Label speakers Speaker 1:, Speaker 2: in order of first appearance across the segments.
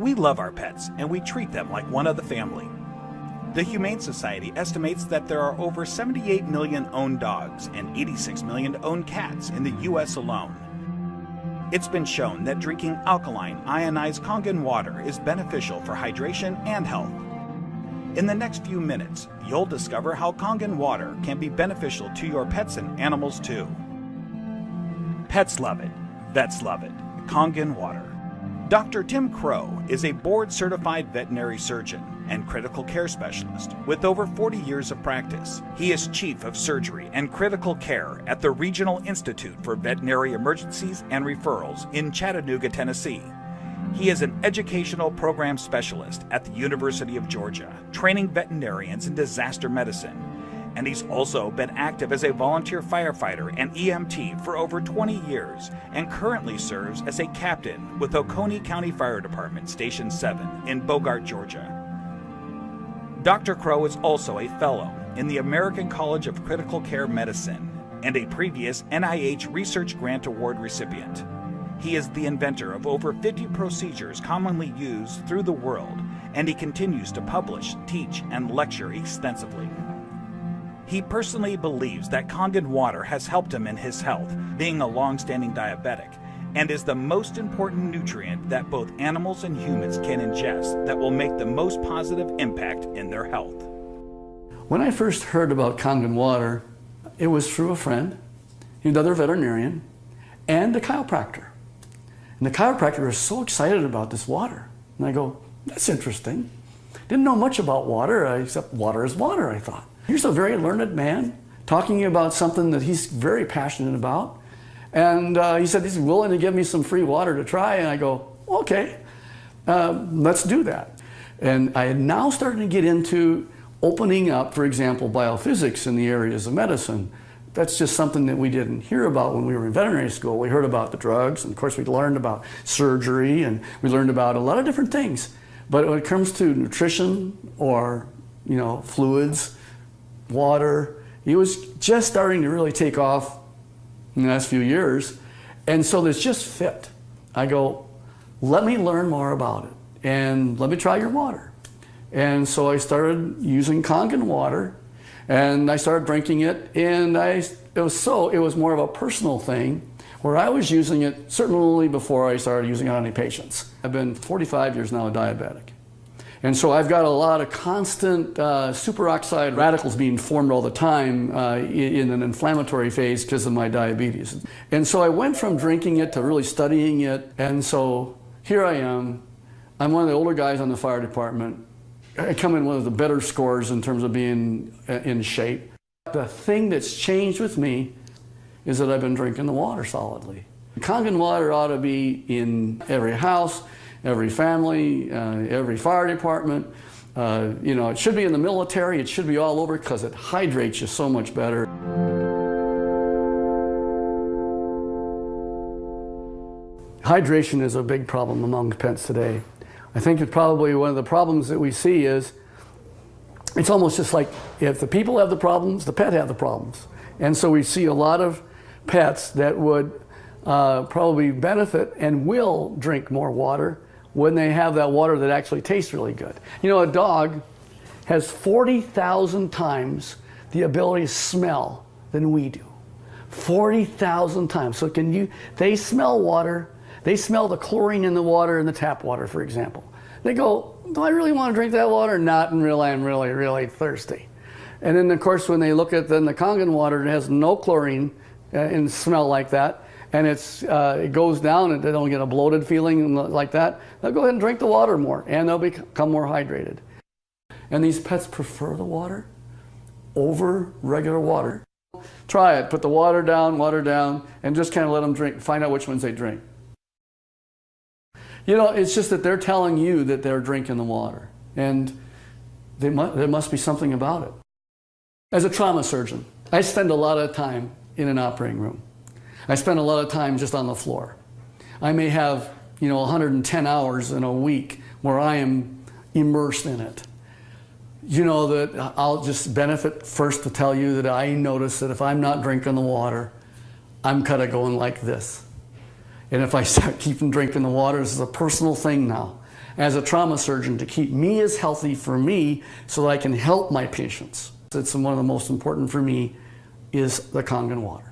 Speaker 1: We love our pets, and we treat them like one of the family. The Humane Society estimates that there are over 78 million owned dogs and 86 million owned cats in the U.S. alone. It's been shown that drinking alkaline, ionized Kangen water is beneficial for hydration and health. In the next few minutes, you'll discover how Kangen water can be beneficial to your pets and animals too. Pets love it. Vets love it. Kangen water. Dr. Tim Crow is a board-certified veterinary surgeon and critical care specialist with over 40 years of practice. He is chief of surgery and critical care at the Regional Institute for Veterinary Emergencies and Referrals in Chattanooga, Tennessee. He is an educational program specialist at the University of Georgia, training veterinarians in disaster medicine. And he's also been active as a volunteer firefighter and EMT for over 20 years and currently serves as a captain with Oconee County Fire Department Station 7 in Bogart, Georgia. Dr. Crow is also a fellow in the American College of Critical Care Medicine and a previous NIH Research Grant Award recipient. He is the inventor of over 50 procedures commonly used through the world, and he continues to publish, teach, and lecture extensively. He personally believes that Kangen water has helped him in his health, being a long-standing diabetic, and is the most important nutrient that both animals and humans can ingest that will make the most positive impact in their health.
Speaker 2: When I first heard about Kangen water, it was through a friend, another veterinarian, and a chiropractor. And the chiropractor was so excited about this water. And I go, that's interesting. Didn't know much about water, except water is water, I thought. Here's a very learned man talking about something that he's very passionate about. And he said he's willing to give me some free water to try. And I go, okay, let's do that. And I had now started to get into opening up, for example, biophysics in the areas of medicine. That's just something that we didn't hear about when we were in veterinary school. We heard about the drugs, and of course we learned about surgery, and we learned about a lot of different things. But when it comes to nutrition or, fluids, water, it was just starting to really take off in the last few years. And so this just fit. I go, let me learn more about it, and let me try your water. And so I started using Kangen water, and I started drinking it, and it was more of a personal thing where I was using it certainly before I started using it on any patients. I've been 45 years now a diabetic. And so I've got a lot of constant superoxide radicals being formed all the time in an inflammatory phase because of my diabetes. And so I went from drinking it to really studying it, and so here I am. I'm one of the older guys on the fire department. I come in one of the better scores in terms of being in shape. The thing that's changed with me is that I've been drinking the water solidly. Kangen water ought to be in every house, every family, every fire department. It should be in the military. It should be all over because it hydrates you so much better. Hydration is a big problem among pets today. I think it's probably one of the problems that we see is it's almost just like if the people have the problems, the pet have the problems. And so we see a lot of pets that would probably benefit and will drink more water when they have that water that actually tastes really good. A dog has 40,000 times the ability to smell than we do. 40,000 times. So they smell water. They smell the chlorine in the water in the tap water, for example. They go, do I really want to drink that water? Not until I'm really, really thirsty. And then, of course, when they look at the Kangen water, it has no chlorine and smell like that, and it goes down and they don't get a bloated feeling like that, they'll go ahead and drink the water more, and they'll become more hydrated. And these pets prefer the water over regular water. Try it. Put the water down, and just kind of let them drink. Find out which ones they drink. It's just that they're telling you that they're drinking the water, and there must be something about it. As a trauma surgeon, I spend a lot of time in an operating room. I spend a lot of time just on the floor. I may have, 110 hours in a week where I am immersed in it. That I'll just benefit first to tell you that I notice that if I'm not drinking the water, I'm kind of going like this. And if I start keeping drinking the water, this is a personal thing now. as a trauma surgeon to keep me as healthy for me so that I can help my patients. It's one of the most important for me is the Kangen water.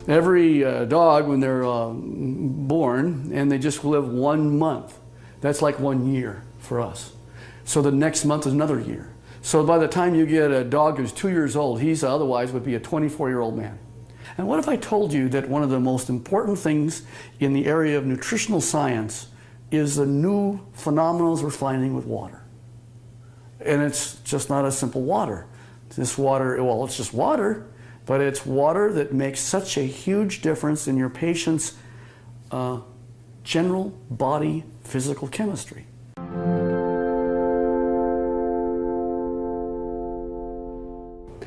Speaker 2: Every dog, when they're born and they just live 1 month, that's like 1 year for us. So the next month is another year. So by the time you get a dog who's 2 years old, he's otherwise would be a 24-year-old man. And what if I told you that one of the most important things in the area of nutritional science is the new phenomena we're finding with water? And it's just not a simple water. This water, well, it's just water, but it's water that makes such a huge difference in your patient's general body physical chemistry.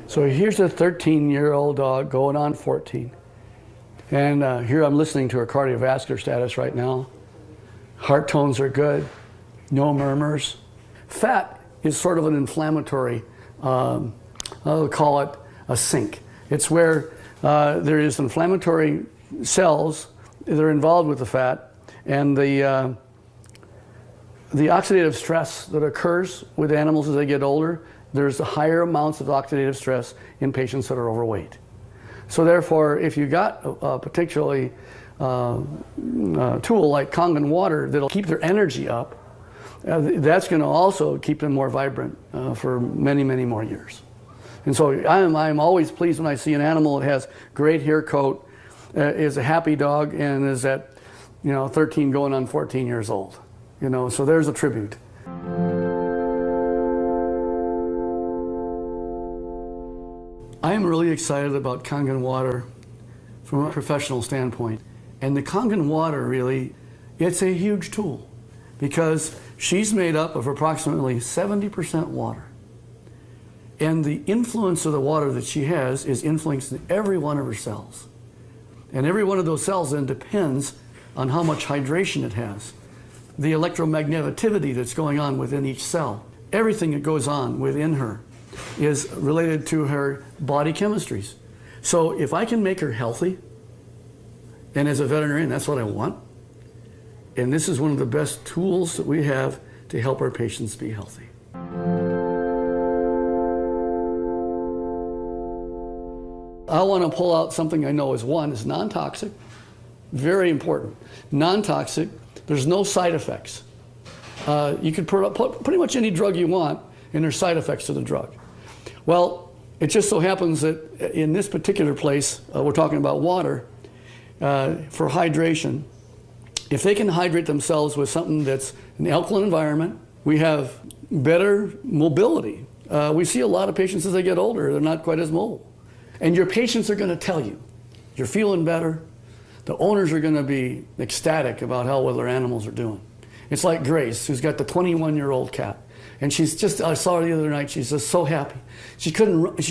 Speaker 2: So here's a 13-year-old dog going on 14. And here I'm listening to her cardiovascular status right now. Heart tones are good, no murmurs. Fat is sort of an inflammatory, I'll call it a sink. It's where there is inflammatory cells that are involved with the fat, and the oxidative stress that occurs with animals as they get older, there's higher amounts of oxidative stress in patients that are overweight. So therefore, if you got a particularly tool like Kangen water that'll keep their energy up, that's going to also keep them more vibrant for many, many more years. And so I'm always pleased when I see an animal that has great hair coat, is a happy dog, and is at 13 going on 14 years old. So there's a tribute. I am really excited about Kangen water from a professional standpoint. And the Kangen water really, it's a huge tool because she's made up of approximately 70% water. And the influence of the water that she has is influencing every one of her cells. And every one of those cells then depends on how much hydration it has. The electromagneticity that's going on within each cell. Everything that goes on within her is related to her body chemistries. So if I can make her healthy, and as a veterinarian, that's what I want, and this is one of the best tools that we have to help our patients be healthy. I want to pull out something I know is non-toxic, very important. Non-toxic, there's no side effects. You can put pretty much any drug you want, and there's side effects to the drug. Well, it just so happens that in this particular place, we're talking about water, for hydration. If they can hydrate themselves with something that's an alkaline environment, we have better mobility. We see a lot of patients as they get older, they're not quite as mobile. And your patients are going to tell you, you're feeling better. The owners are going to be ecstatic about how well their animals are doing. It's like Grace, who's got the 21-year-old cat. And she's just, I saw her the other night, she's just so happy. She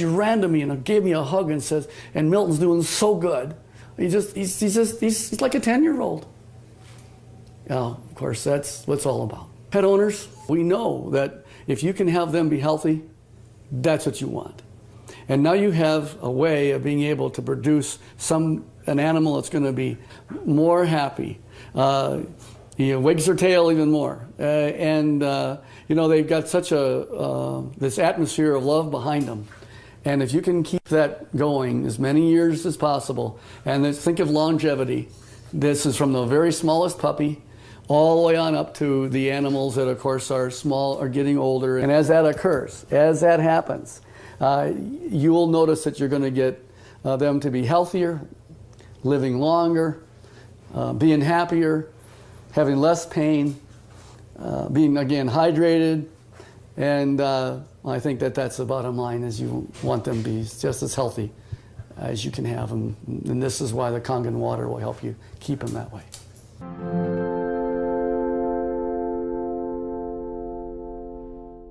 Speaker 2: ran to me and gave me a hug and says, and Milton's doing so good. He's like a 10-year-old. Of course, that's what it's all about. Pet owners, we know that if you can have them be healthy, that's what you want. And now you have a way of being able to produce an animal that's going to be more happy, wags their tail even more, they've got such this atmosphere of love behind them. And if you can keep that going as many years as possible, and then think of longevity. This is from the very smallest puppy all the way on up to the animals that, of course, are small, are getting older. And as that occurs, as that happens, you will notice that you're going to get them to be healthier, living longer, being happier, having less pain, being, again, hydrated. And I think that's the bottom line, is you want them to be just as healthy as you can have them. And this is why the Kangen water will help you keep them that way.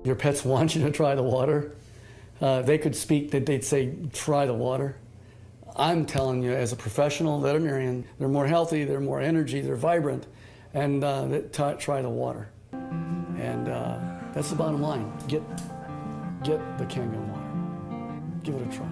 Speaker 2: Your pets want you to try the water. They could speak, they'd say, try the water. I'm telling you, as a professional veterinarian, they're more healthy, they're more energy, they're vibrant, and try the water. And that's the bottom line. Get the Kangen water. Give it a try.